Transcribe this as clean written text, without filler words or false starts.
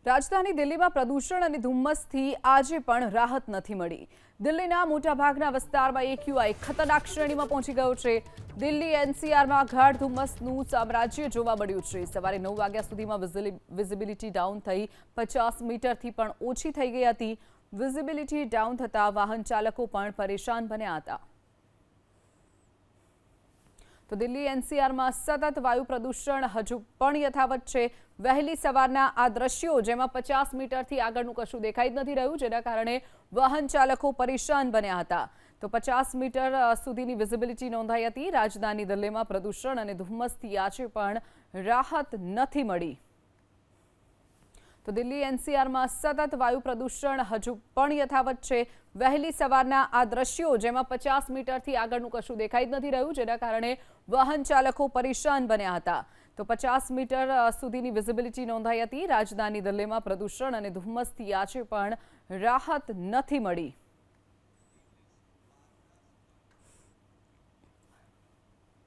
રાજધાની દિલ્હીમાં પ્રદૂષણ અને ધુમ્મસથી આજે પણ રાહત નથી મળી। દિલ્હીના મોટાભાગના વિસ્તારમાં એક્યુઆઈ ખતરનાક શ્રેણીમાં પહોંચી ગયો છે। દિલ્હી એનસીઆરમાં ગાઢ ધુમ્મસનું સામ્રાજ્ય જોવા મળ્યું છે। સવારે 9 વાગ્યા સુધીમાં વિઝિબિલિટી ડાઉન થઈ 50 મીટરથી પણ ઓછી થઈ ગઈ હતી। વિઝિબિલિટી ડાઉન થતા વાહન ચાલકો પણ પરેશાન બન્યા હતા। તો દિલ્હી એનસીઆરમાં સતત વાયુ પ્રદૂષણ હજુ પણ યથાવત છે। વહેલી સવારના આ દ્રશ્યો જેમાં 50 મીટરથી આગળનું કશું દેખાઈ જ નથી રહ્યું, જેના કારણે વાહન ચાલકો પરેશાન બન્યા હતા। તો 50 મીટર સુધીની વિઝિબિલિટી નોંધાઈ હતી। રાજધાની દિલ્હીમાં પ્રદૂષણ અને ધુમ્મસથી આજે પણ રાહત નથી મળી। તો દિલ્હી એનસીઆરમાં સતત વાયુ પ્રદૂષણ હજુ પણ યથાવત છે। વહેલી સવારના આ દ્રશ્યો જેમાં 50 મીટરથી આગળનું કશું દેખાઈ જ નથી રહ્યું, જેના કારણે વાહન ચાલકો પરેશાન બન્યા હતા। તો 50 મીટર સુધીની વિઝિબિલિટી નોંધાઈ હતી। રાજધાની દિલ્હીમાં પ્રદૂષણ અને ધુમ્મસથી આજે પણ રાહત નથી મળી।